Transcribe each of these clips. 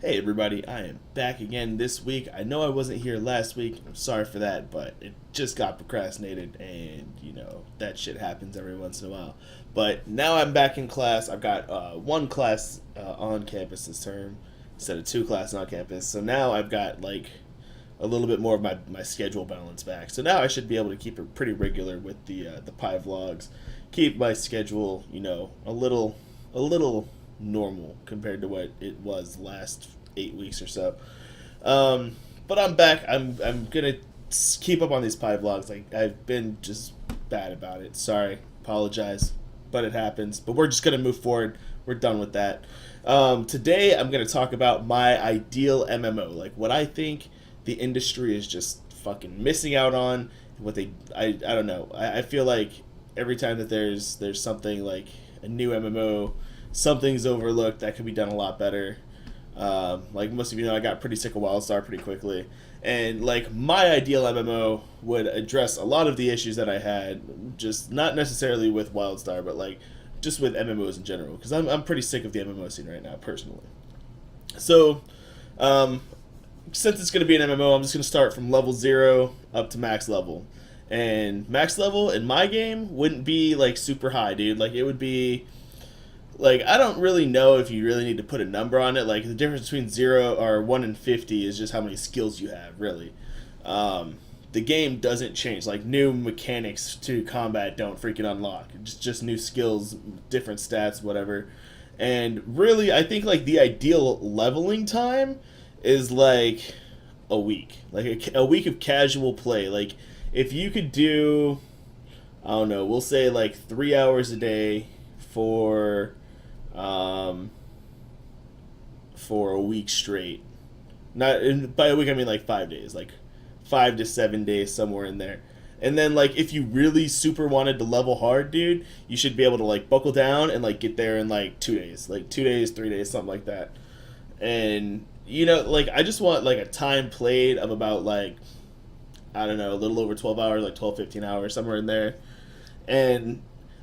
Hey everybody, I am back again this week. I know I wasn't here last week. I'm sorry for that, but it just got procrastinated and that shit happens every once in a while. But now I'm back in class. I've got one class on campus this term instead of two classes on campus. So now I've got like a little bit more of my schedule balance back. So now I should be able to keep it pretty regular with the PyVlogs. Keep my schedule, a little normal compared to what it was last 8 weeks or so. But I'm back. I'm gonna keep up on these PyVlogs. Like I've been just bad about it. Sorry, apologize, but it happens. But we're just gonna move forward. We're done with that. Today I'm gonna talk about my ideal MMO, like what I think the industry is just fucking missing out on. What I don't know. I feel like every time that there's something like a new MMO, something's overlooked that could be done a lot better. Like most of you know, I got pretty sick of WildStar pretty quickly, and like my ideal MMO would address a lot of the issues that I had, just not necessarily with WildStar, but like just with MMOs in general, because I'm pretty sick of the MMO scene right now personally. So, since it's going to be an MMO, I'm just going to start from level 0 up to max level. And max level in my game wouldn't be like super high, dude. Like it would be like, I don't really know if you really need to put a number on it. Like the difference between 0 or 1 and 50 is just how many skills you have, really. The game doesn't change. Like new mechanics to combat don't freaking unlock. Just new skills, different stats, whatever. And really, I think like the ideal leveling time is like a week. Like a week of casual play. Like if you could do, I don't know, we'll say like 3 hours a day for a week straight. Not by a week I mean like 5 days, like 5 to 7 days, somewhere in there. And then like if you really super wanted to level hard, dude, you should be able to like buckle down and like get there in like 2 days, like 2 days, 3 days, something like that. And like I just want like a time played of about like, I don't know, a little over 12 hours, like 12, 15 hours, somewhere in there. And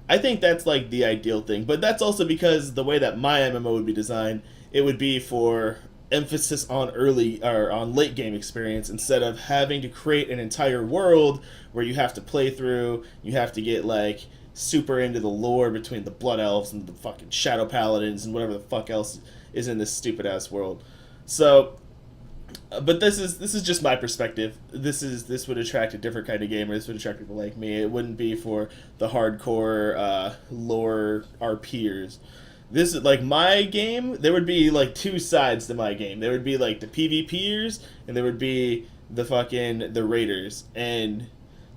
I think that's like the ideal thing. But that's also because the way that my MMO would be designed, it would be for emphasis on early or on late game experience instead of having to create an entire world where you have to play through, you have to get like super into the lore between the Blood Elves and the fucking Shadow Paladins and whatever the fuck else is in this stupid ass world. So but this is just my perspective. This would attract a different kind of gamer. This would attract people like me. It wouldn't be for the hardcore lore RPers. This is like my game. There would be like two sides to my game. There would be like the PvPers and there would be the raiders. And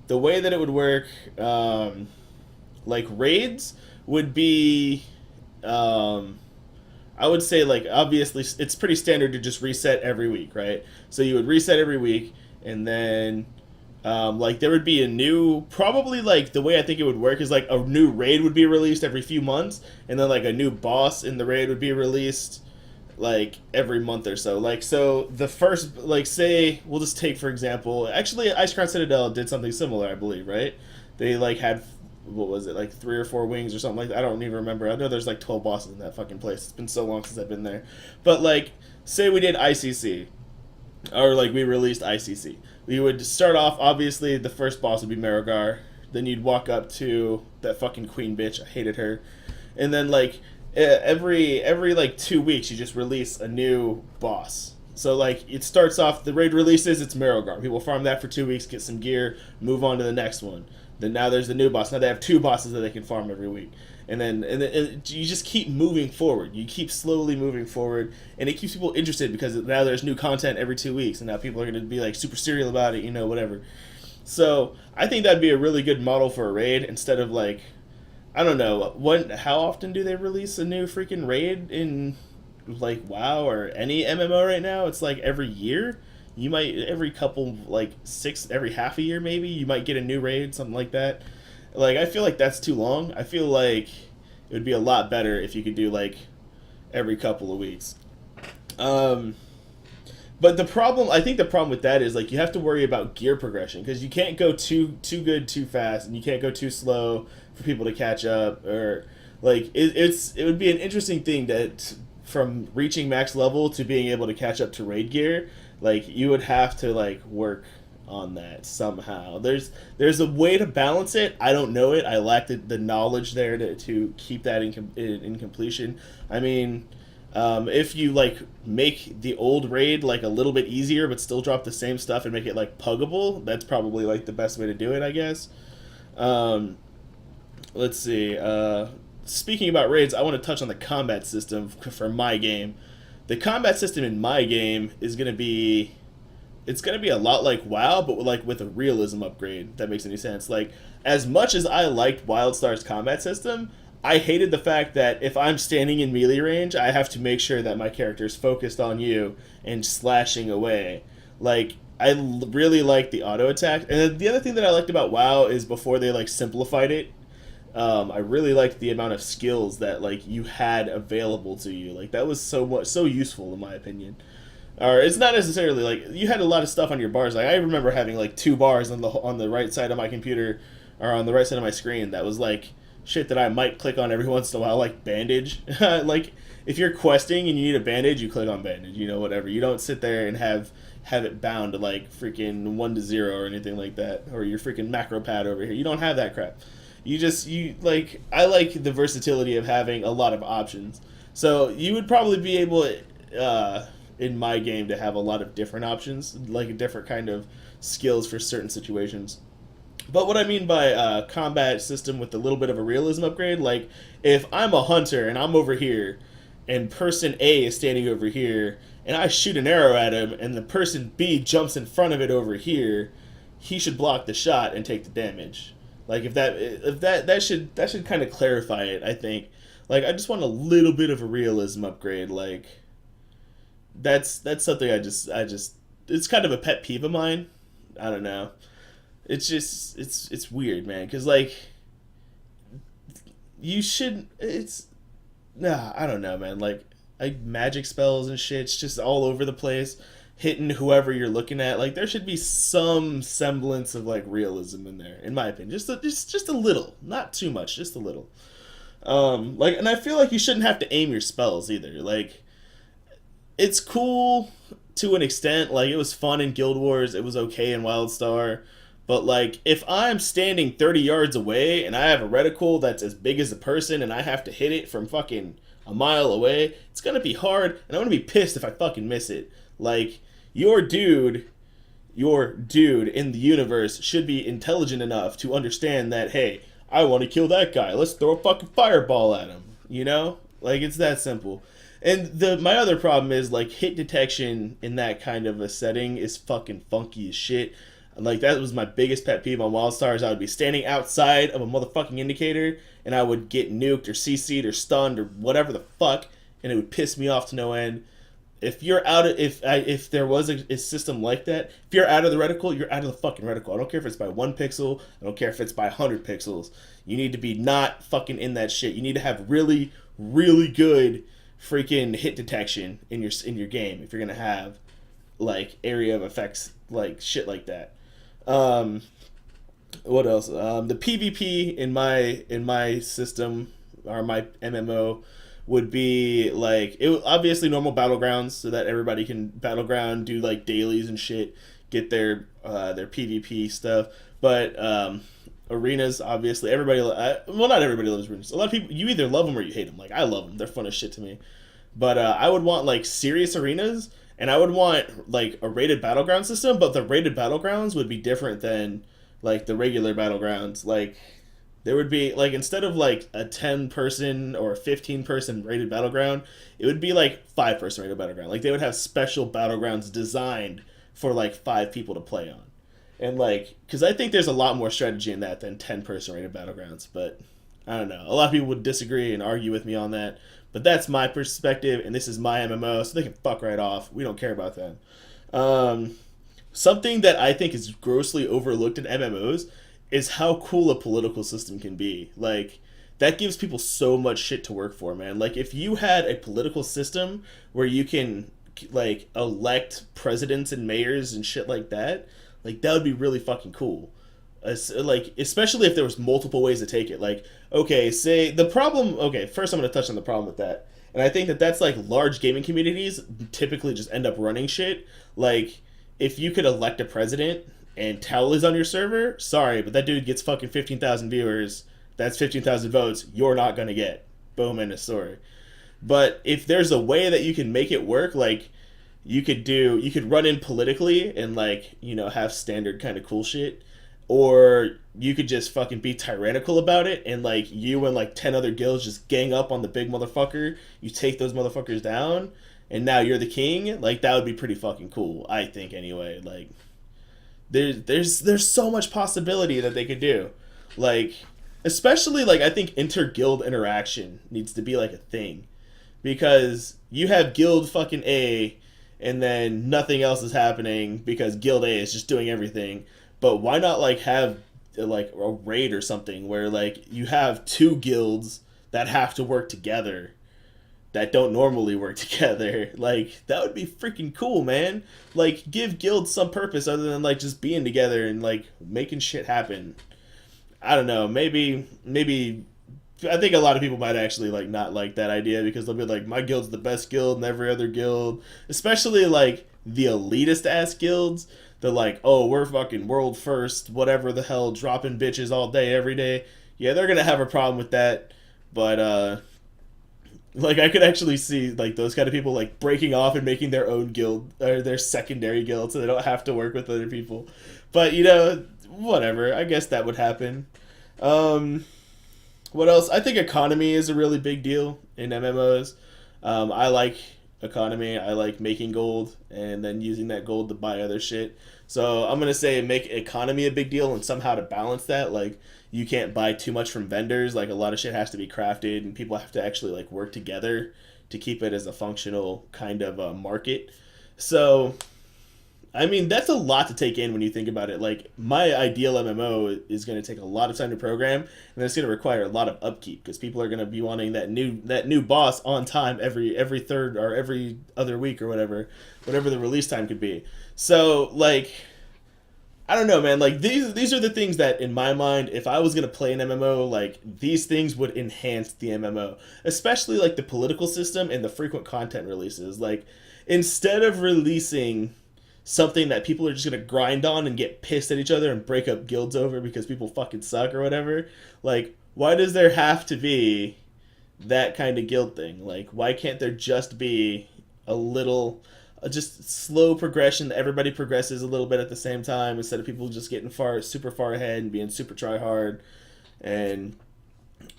the way that it would work, like raids would be. I would say, like, obviously, it's pretty standard to just reset every week, right? So you would reset every week, and then, like, there would be a new, probably, like, the way I think it would work is, like, a new raid would be released every few months, and then, like, a new boss in the raid would be released, like, every month or so. Like, so the first, like, say, we'll just take, for example, actually, Ice Crown Citadel did something similar, I believe, right? They, like, had what was it, like 3 or 4 wings or something like that. I don't even remember. I know there's like 12 bosses in that fucking place. It's been so long since I've been there. But like, say we did ICC, or like we released ICC. We would start off, obviously, the first boss would be Marigar. Then you'd walk up to that fucking queen bitch. I hated her. And then like every like 2 weeks, you just release a new boss. So like it starts off, the raid releases, it's Marigar. People farm that for 2 weeks, get some gear, move on to the next one. Then now there's the new boss. Now they have two bosses that they can farm every week, and then you just keep moving forward. You keep slowly moving forward, and it keeps people interested because now there's new content every 2 weeks, and now people are going to be like super serial about it, whatever. So I think that'd be a really good model for a raid instead of like, I don't know, how often do they release a new freaking raid in like WoW or any MMO right now? It's like every year. You might every couple like every half a year maybe you might get a new raid, something like that. Like I feel like that's too long. I feel like it would be a lot better if you could do like every couple of weeks. But I think the problem with that is like you have to worry about gear progression because you can't go too good too fast and you can't go too slow for people to catch up, or like it would be an interesting thing that from reaching max level to being able to catch up to raid gear, like you would have to like work on that somehow. There's a way to balance it. I don't know it. I lack the knowledge there to keep that in completion. I mean, if you like make the old raid like a little bit easier, but still drop the same stuff and make it like puggable, that's probably like the best way to do it, I guess. Um, let's see. Speaking about raids, I want to touch on the combat system for my game. The combat system in my game is gonna be it's gonna be a lot like WoW, but like with a realism upgrade. If that makes any sense. Like as much as I liked WildStar's combat system, I hated the fact that if I'm standing in melee range, I have to make sure that my character is focused on you and slashing away. Like really like the auto attack, and then the other thing that I liked about WoW is before they like simplified it. I really liked the amount of skills that like you had available to you. Like that was so useful in my opinion. Or it's not necessarily like you had a lot of stuff on your bars. Like I remember having like two bars on the right side of my computer, or on the right side of my screen that was like shit that I might click on every once in a while, like bandage. Like if you're questing and you need a bandage, you click on bandage. You know, whatever. You don't sit there and have it bound to like freaking 1 to 0 or anything like that, or your freaking macro pad over here. You don't have that crap. You like I like the versatility of having a lot of options. So you would probably be able in my game to have a lot of different options, like a different kind of skills for certain situations. But what I mean by combat system with a little bit of a realism upgrade, like if I'm a hunter and I'm over here, and person A is standing over here, and I shoot an arrow at him, and the person B jumps in front of it over here, he should block the shot and take the damage. Like if that should kind of clarify it. I think. Like I just want a little bit of a realism upgrade. Like that's something I just it's kind of a pet peeve of mine. I don't know. It's just it's weird, man. Because like you should it's nah I don't know, man. Like magic spells and shit. It's just all over the place, hitting whoever you're looking at. Like there should be some semblance of like realism in there, in my opinion. Just a little, not too much, just a little. Like, and I feel like you shouldn't have to aim your spells either. Like, it's cool to an extent. Like, it was fun in Guild Wars. It was okay in WildStar. But, like, if I'm standing 30 yards away and I have a reticle that's as big as a person and I have to hit it from fucking a mile away, it's gonna be hard, and I'm gonna be pissed if I fucking miss it. Like, your dude in the universe should be intelligent enough to understand that, hey, I want to kill that guy. Let's throw a fucking fireball at him. You know? Like, it's that simple. And my other problem is, like, hit detection in that kind of a setting is fucking funky as shit. Like, that was my biggest pet peeve on WildStars. I would be standing outside of a motherfucking indicator, and I would get nuked or CC'd or stunned or whatever the fuck, and it would piss me off to no end. If you're out of, if there was a system like that, if you're out of the reticle, you're out of the fucking reticle. I don't care if it's by 1 pixel. I don't care if it's by 100 pixels. You need to be not fucking in that shit. You need to have really, really good freaking hit detection in your game if you're gonna have like area of effects, like shit like that. What else? The PvP in my system, or my MMO, would be like it obviously normal battlegrounds so that everybody can battleground, do like dailies and shit, get their PvP stuff. But arenas, obviously everybody well, not everybody loves arenas. A lot of people, you either love them or you hate them. Like I love them, they're fun as shit to me. But I would want like serious arenas, and I would want like a rated battleground system, but the rated battlegrounds would be different than like the regular battlegrounds. Like there would be, like, instead of, like, a 10-person or a 15-person rated battleground, it would be, like, 5-person rated battleground. Like, they would have special battlegrounds designed for, like, 5 people to play on. And, like, because I think there's a lot more strategy in that than 10-person rated battlegrounds. But, I don't know. A lot of people would disagree and argue with me on that. But that's my perspective, and this is my MMO, so they can fuck right off. We don't care about them. Something that I think is grossly overlooked in MMOs is how cool a political system can be. Like, that gives people so much shit to work for, man. Like, if you had a political system where you can, like, elect presidents and mayors and shit like that would be really fucking cool. Like, especially if there was multiple ways to take it. Like, okay, say, the problem, okay, first I'm going to touch on the problem with that. And I think that that's like large gaming communities typically just end up running shit. Like, if you could elect a president and Tell is on your server, sorry, but that dude gets fucking 15,000 viewers. That's 15,000 votes you're not gonna get. Boom, end of story. But if there's a way that you can make it work, like you could run in politically and like, have standard kind of cool shit, or you could just fucking be tyrannical about it and like you and like 10 other guilds just gang up on the big motherfucker, you take those motherfuckers down, and now you're the king. Like, that would be pretty fucking cool, I think, anyway. Like, there's so much possibility that they could do. Like, especially like I think inter-guild interaction needs to be like a thing, because you have guild fucking A and then nothing else is happening because guild A is just doing everything. But why not like have like a raid or something where like you have two guilds that have to work together that don't normally work together? Like, that would be freaking cool, man. Like, give guilds some purpose other than like just being together and like making shit happen. I don't know. Maybe I think a lot of people might actually like not like that idea, because they'll be like, my guild's the best guild and every other guild, especially like the elitist ass guilds. They're like, oh, we're fucking world first, whatever the hell, dropping bitches all day, every day. Yeah, they're gonna have a problem with that. But like, I could actually see like those kind of people like breaking off and making their own guild or their secondary guild so they don't have to work with other people. But whatever. I guess that would happen. What else? I think economy is a really big deal in MMOs. I like economy. I like making gold and then using that gold to buy other shit. So I'm gonna say make economy a big deal, and somehow to balance that, like, you can't buy too much from vendors. Like, a lot of shit has to be crafted, and people have to actually like work together to keep it as a functional kind of market. So I mean, that's a lot to take in when you think about it. Like, my ideal MMO is going to take a lot of time to program, and it's going to require a lot of upkeep, because people are going to be wanting that new boss on time every third or every other week or whatever the release time could be. So, like, I don't know, man. Like, these are the things that, in my mind, if I was going to play an MMO, like, these things would enhance the MMO, especially like the political system and the frequent content releases. Like, instead of releasing something that people are just gonna grind on and get pissed at each other and break up guilds over because people fucking suck or whatever. Like, why does there have to be that kind of guild thing? Like, why can't there just be a little, just slow progression that everybody progresses a little bit at the same time, instead of people just getting super far ahead and being super try hard? And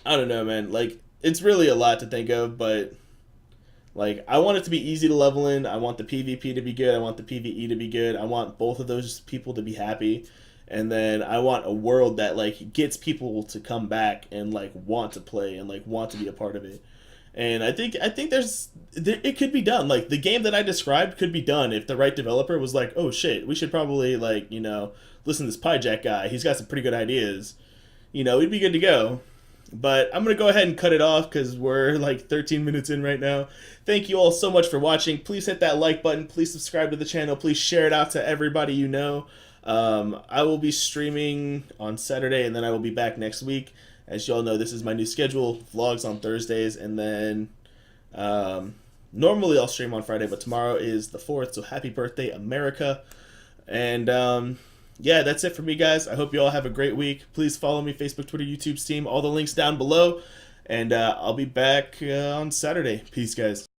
I don't know, man. Like, it's really a lot to think of, but like, I want it to be easy to level in. I want the PvP to be good. I want the PvE to be good. I want both of those people to be happy. And then I want a world that like gets people to come back and like want to play and like want to be a part of it. And I think it could be done. Like, the game that I described could be done if the right developer was like, oh shit, we should probably like, listen to this PyJack guy. He's got some pretty good ideas. We'd be good to go. But I'm going to go ahead and cut it off because we're like 13 minutes in right now. Thank you all so much for watching. Please hit that like button. Please subscribe to the channel. Please share it out to everybody you know. I will be streaming on Saturday, and then I will be back next week. As you all know, this is my new schedule. Vlogs on Thursdays, and then normally I'll stream on Friday, but tomorrow is the 4th, so happy birthday, America. And yeah, that's it for me, guys. I hope you all have a great week. Please follow me, Facebook, Twitter, YouTube, Steam, all the links down below. And I'll be back on Saturday. Peace, guys.